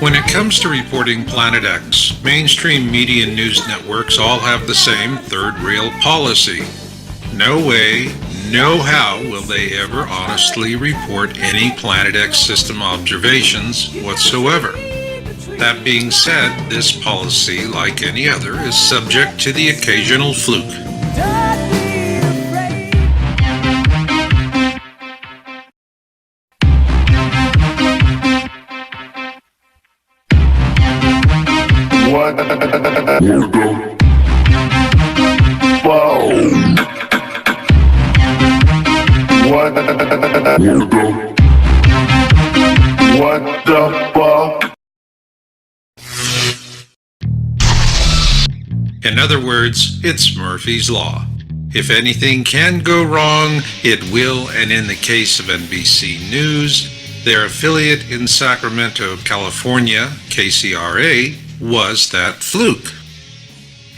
When it comes to reporting Planet X, mainstream media and news networks all have the same third rail policy. No way, no how will they ever honestly report any Planet X system observations whatsoever. That being said, this policy, like any other, is subject to the occasional fluke. What the fuck? In other words, it's Murphy's Law. If anything can go wrong, it will, and in the case of NBC News, their affiliate in Sacramento, California, KCRA, was that fluke.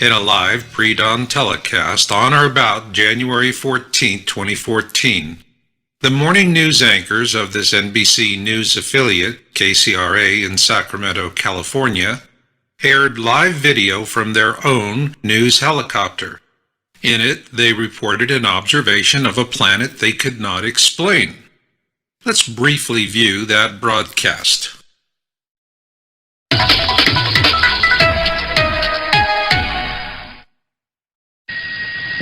In a live pre-dawn telecast on or about January 14, 2014, the morning news anchors of this NBC News affiliate, KCRA in Sacramento, California, aired live video from their own news helicopter. In it, they reported an observation of a planet they could not explain. Let's briefly view that broadcast.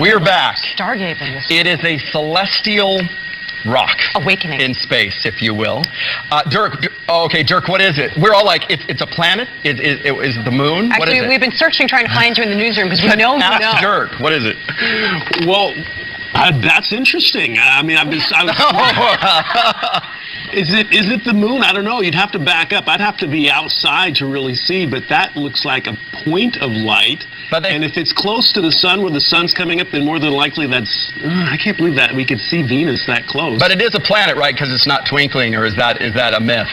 We're back. Stargazing. It is a celestial rock. Awakening. In space, if you will. Dirk, Dirk, what is it? We're all like, it's a planet? Is it the moon? Actually, what is it? we've been searching, trying to find you in the newsroom because we know you know. Ask Dirk, what is it? Well, that's interesting. I mean, is it the moon? I don't know. You'd have to back up. I'd have to be outside to really see, but that looks like a point of light. And if it's close to the sun, where the sun's coming up, then more than likely that's... I can't believe that we could see Venus that close. But it is a planet, right? Because it's not twinkling, or is that a myth?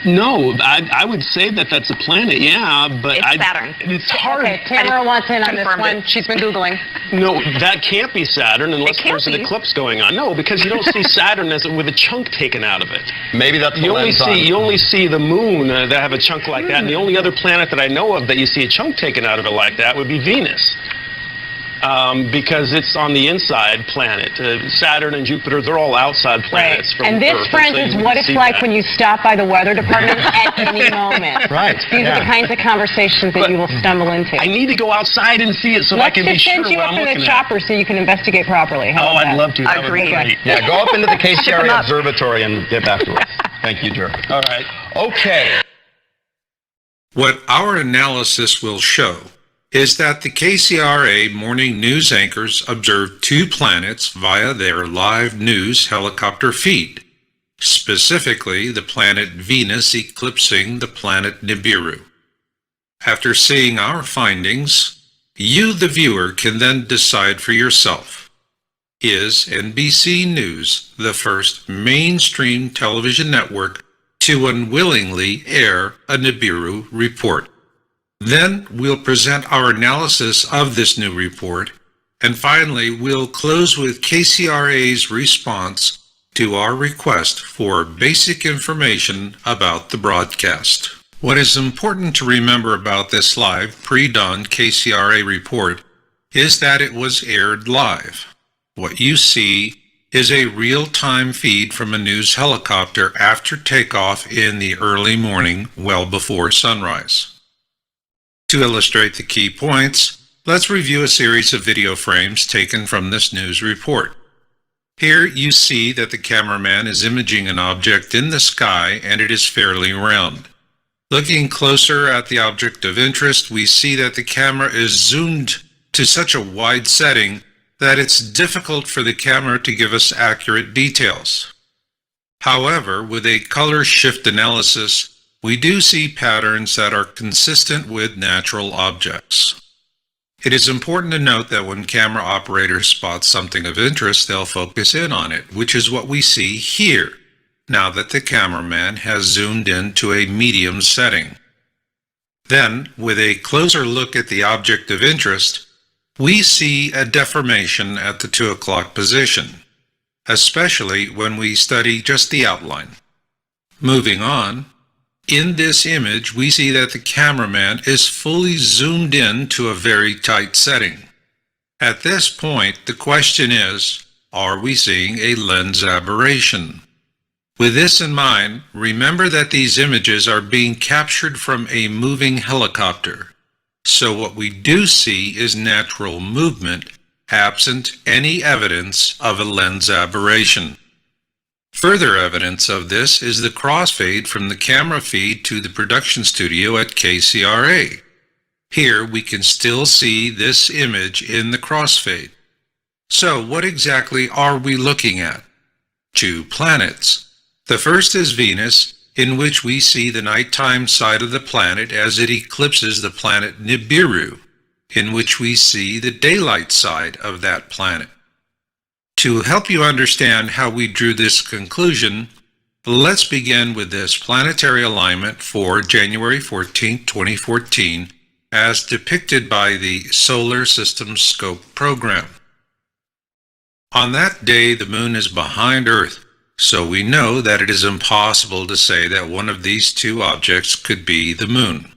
No, I would say that that's a planet, yeah, but... It's Saturn. It's hard. Okay, Tamara wants in on this one. She's been Googling. No, that can't be Saturn unless there's an be. eclipse going on. No, because you don't see Saturn with a chunk taken out of it. Maybe that's you only see the moon that have a chunk like that, and the only other planet that I know of that you see a chunk taken out of it like that would be Venus. Because it's on the inside planet. Saturn and Jupiter, they're all outside planets. Right. And this, friends, is what it's like when you stop by the weather department at any moment. Right. These are the kinds of conversations that you will stumble into. I need to go outside and see it so I can be sure what I'm looking at. Let's just send you up in the chopper so you can investigate properly. How about I'd that? love to. That would be great. Yeah, go up into the KCRA observatory and get back to us. Thank you, Dirk. All right. Okay. What our analysis will show is that the KCRA morning news anchors observed two planets via their live news helicopter feed, specifically the planet Venus eclipsing the planet Nibiru. After seeing our findings, you, the viewer, can then decide for yourself. Is NBC News the first mainstream television network to unwillingly air a Nibiru report? Then we'll present our analysis of this new report, and finally we'll close with KCRA's response to our request for basic information about the broadcast. What is important to remember about this live pre-dawn KCRA report is that it was aired live. What you see is a real-time feed from a news helicopter after takeoff in the early morning, well before sunrise. To illustrate the key points, let's review a series of video frames taken from this news report. Here you see that the cameraman is imaging an object in the sky and it is fairly round. Looking closer at the object of interest, we see that the camera is zoomed to such a wide setting that it's difficult for the camera to give us accurate details. However, with a color shift analysis, we do see patterns that are consistent with natural objects. It is important to note that when camera operators spot something of interest, they'll focus in on it, which is what we see here, now that the cameraman has zoomed in to a medium setting. Then, with a closer look at the object of interest, we see a deformation at the 2 o'clock position, especially when we study just the outline. Moving on, In this image, we see that the cameraman is fully zoomed in to a very tight setting. At this point, the question is, are we seeing a lens aberration? With this in mind, remember that these images are being captured from a moving helicopter. So what we do see is natural movement, absent any evidence of a lens aberration. Further evidence of this is the crossfade from the camera feed to the production studio at KCRA. Here we can still see this image in the crossfade. So what exactly are we looking at? 2 planets. The first is Venus, in which we see the nighttime side of the planet as it eclipses the planet Nibiru, in which we see the daylight side of that planet. To help you understand how we drew this conclusion, let's begin with this planetary alignment for January 14, 2014, as depicted by the Solar System Scope program. On that day, the moon is behind Earth, so we know that it is impossible to say that one of these 2 objects could be the moon.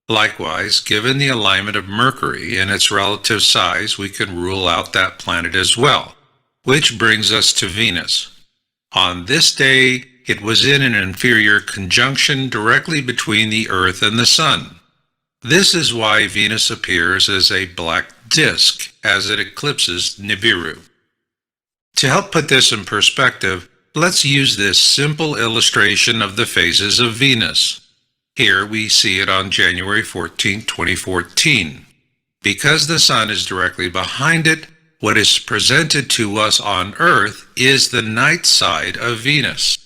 Likewise, given the alignment of Mercury and its relative size, we can rule out that planet as well, which brings us to Venus. On this day, it was in an inferior conjunction directly between the Earth and the Sun. This is why Venus appears as a black disk as it eclipses Nibiru. To help put this in perspective, let's use this simple illustration of the phases of Venus. Here we see it on January 14, 2014. Because the Sun is directly behind it, what is presented to us on Earth is the night side of Venus.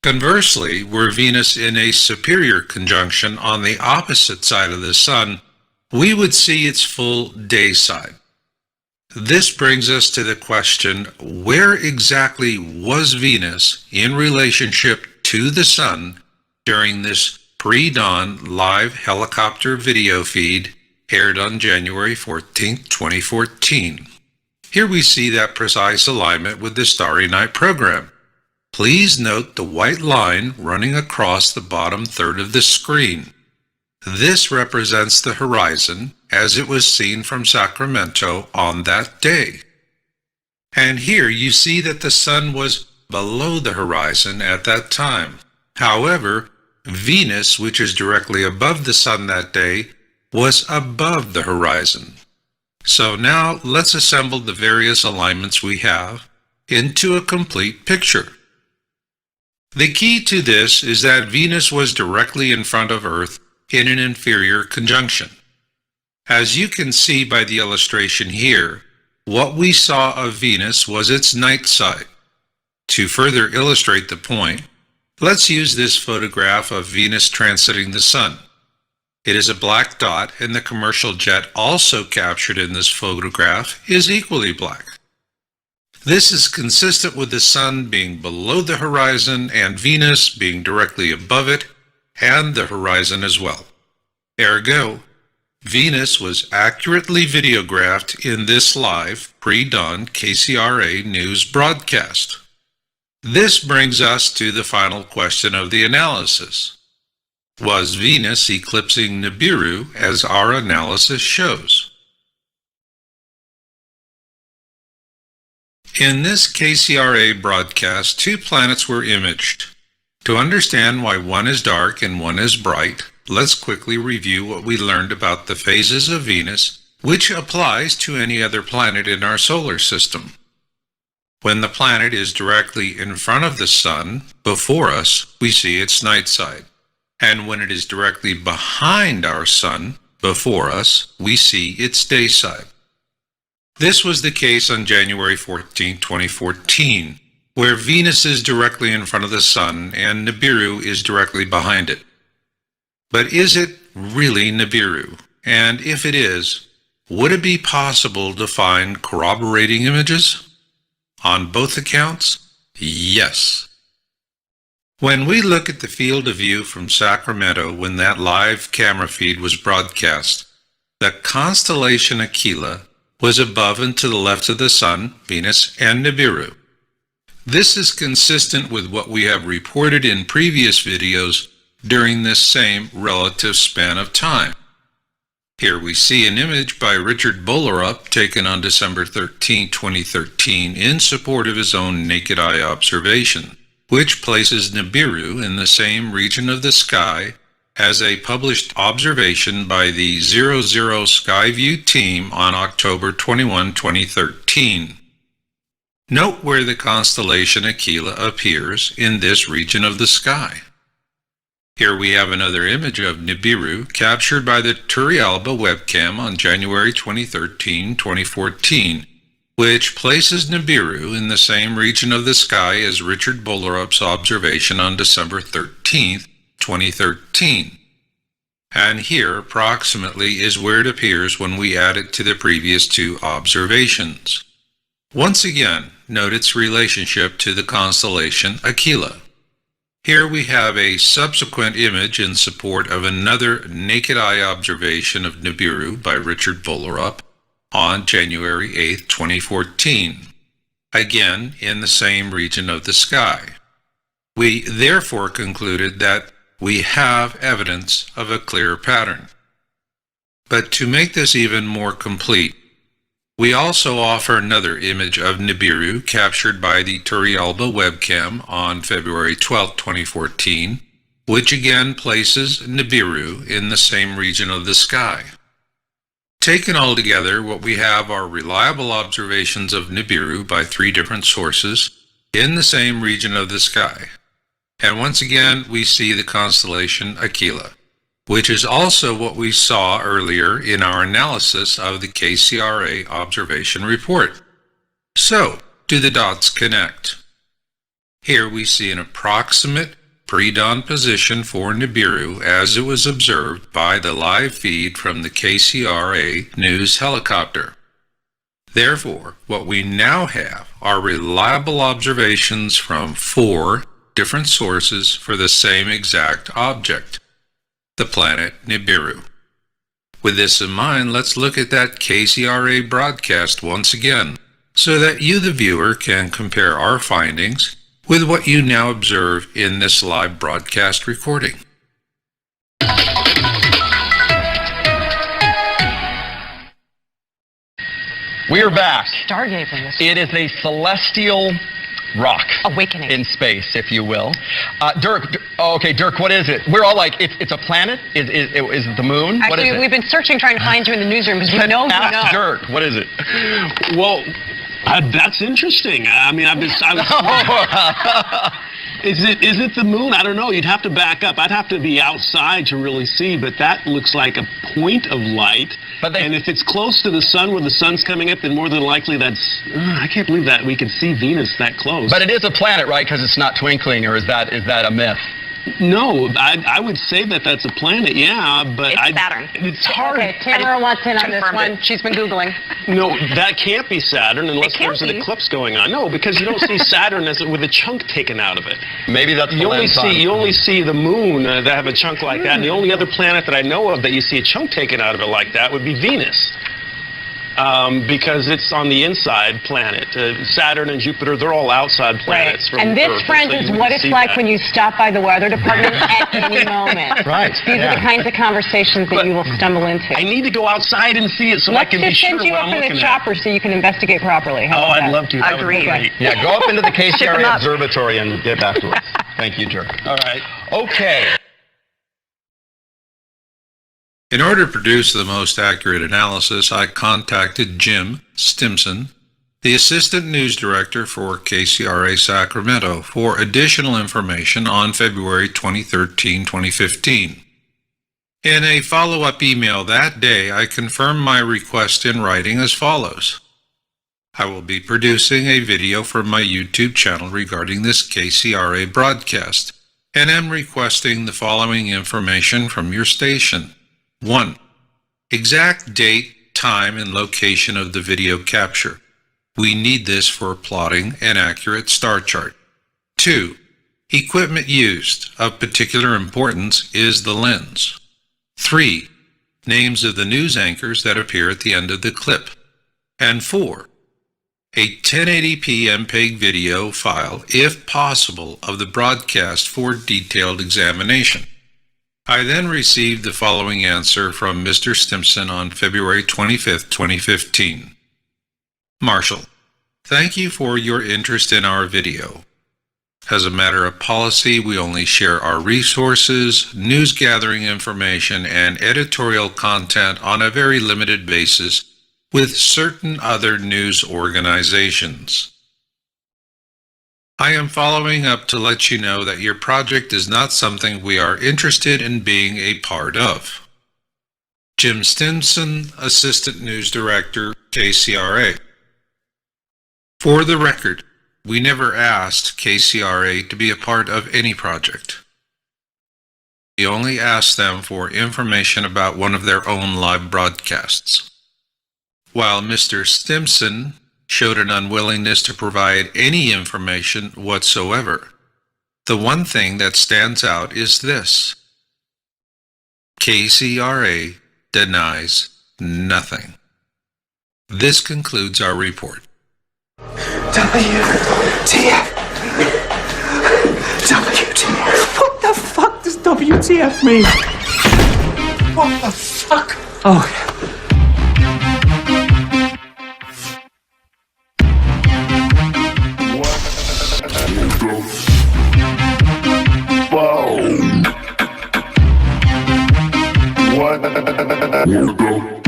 Conversely, were Venus in a superior conjunction on the opposite side of the Sun, we would see its full day side. This brings us to the question, where exactly was Venus in relationship to the Sun during this pre-dawn live helicopter video feed aired on January 14, 2014? Here we see that precise alignment with the Starry Night program. Please note the white line running across the bottom third of the screen. This represents the horizon as it was seen from Sacramento on that day. And here you see that the Sun was below the horizon at that time. However, Venus, which is directly above the Sun that day, was above the horizon. So now let's assemble the various alignments we have into a complete picture. The key to this is that Venus was directly in front of Earth in an inferior conjunction. As you can see by the illustration here, what we saw of Venus was its night side. To further illustrate the point, let's use this photograph of Venus transiting the Sun. It is a black dot, and the commercial jet also captured in this photograph is equally black. This is consistent with the Sun being below the horizon and Venus being directly above it and the horizon as well. Ergo, Venus was accurately videographed in this live pre-dawn KCRA news broadcast. This brings us to the final question of the analysis. Was Venus eclipsing Nibiru as our analysis shows? In this KCRA broadcast, 2 planets were imaged. To understand why one is dark and one is bright, let's quickly review what we learned about the phases of Venus, which applies to any other planet in our solar system. When the planet is directly in front of the Sun, before us, we see its night side. And when it is directly behind our Sun, before us, we see its day side. This was the case on January 14, 2014, where Venus is directly in front of the Sun and Nibiru is directly behind it. But is it really Nibiru? And if it is, would it be possible to find corroborating images? On both accounts, yes. When we look at the field of view from Sacramento when that live camera feed was broadcast, the constellation Aquila was above and to the left of the Sun, Venus, and Nibiru. This is consistent with what we have reported in previous videos during this same relative span of time. Here we see an image by Richard Bolerup taken on December 13, 2013 in support of his own naked eye observation, which places Nibiru in the same region of the sky as a published observation by the 00 Skyview team on October 21, 2013. Note where the constellation Aquila appears in this region of the sky. Here we have another image of Nibiru captured by the Turrialba webcam on January 2013, 2014, which places Nibiru in the same region of the sky as Richard Bolerup's observation on December 13, 2013. And here, approximately, is where it appears when we add it to the previous two observations. Once again, note its relationship to the constellation Aquila. Here we have a subsequent image in support of another naked eye observation of Nibiru by Richard Bolerup on January 8, 2014, again in the same region of the sky. We therefore concluded that we have evidence of a clear pattern. But to make this even more complete, we also offer another image of Nibiru captured by the Turrialba webcam on February 12, 2014, which again places Nibiru in the same region of the sky. Taken all together, what we have are reliable observations of Nibiru by three different sources in the same region of the sky. And once again, we see the constellation Aquila, which is also what we saw earlier in our analysis of the KCRA observation report. So, do the dots connect? Here we see an approximate pre-dawn position for Nibiru as it was observed by the live feed from the KCRA news helicopter. Therefore, what we now have are reliable observations from 4 different sources for the same exact object, the planet Nibiru. With this in mind, let's look at that KCRA broadcast once again, so that you, the viewer, can compare our findings with what you now observe in this live broadcast recording. We are back. Stargazing. It is a celestial rock. Awakening. In space, if you will. Dirk, what is it? We're all like, it's a planet? Is it the moon? Actually, what is it? we've been searching, trying to find you in the newsroom because we know you know. Dirk, what is it? Well, that's interesting. I mean, Is it the moon? I don't know. You'd have to back up. I'd have to be outside to really see, but that looks like a point of light. And if it's close to the sun, where the sun's coming up, then more than likely that's... I can't believe that we could see Venus that close. But it is a planet, right? Because it's not twinkling, or is that a myth? No, I would say that that's a planet, yeah, but it's Saturn. It's hard. Okay, Tamara wants in on this one. She's been Googling. No, that can't be Saturn unless there's an eclipse going on. No, because you don't see Saturn with a chunk taken out of it. Maybe that's you only see the moon that have a chunk like that, and the only other planet that I know of that you see a chunk taken out of it like that would be Venus. Because it's on the inside planet. Saturn and Jupiter, they're all outside planets. Right. And this, friends, is what it's like when you stop by the weather department at any moment. Right. These are the kinds of conversations that you will stumble into. I need to go outside and see it so I can be sure what I'm looking at. Let's just send you up in a chopper so you can investigate properly. I'd love to. Agreed. Yeah, go up into the KCRA observatory and get back to us. Thank you, Dirk. All right. Okay. In order to produce the most accurate analysis, I contacted Jim Stimson, the Assistant News Director for KCRA Sacramento, for additional information on February 2013, 2015. In a follow-up email that day, I confirmed my request in writing as follows. I will be producing a video for my YouTube channel regarding this KCRA broadcast, and am requesting the following information from your station. 1. Exact date, time, and location of the video capture. We need this for plotting an accurate star chart. 2. Equipment used. Of particular importance is the lens. 3. Names of the news anchors that appear at the end of the clip. And 4. A 1080p MPEG video file, if possible, of the broadcast for detailed examination. I then received the following answer from Mr. Stimson on February 25, 2015. Marshall, thank you for your interest in our video. As a matter of policy, we only share our resources, news gathering information, and editorial content on a very limited basis with certain other news organizations. I am following up to let you know that your project is not something we are interested in being a part of. Jim Stimson, Assistant News Director, KCRA. For the record, we never asked KCRA to be a part of any project. We only asked them for information about one of their own live broadcasts. While Mr. Stimson showed an unwillingness to provide any information whatsoever, the one thing that stands out is this: KCRA denies nothing. This concludes our report. WTF? WTF? What the fuck does WTF mean? What the fuck? Oh. What the fuck?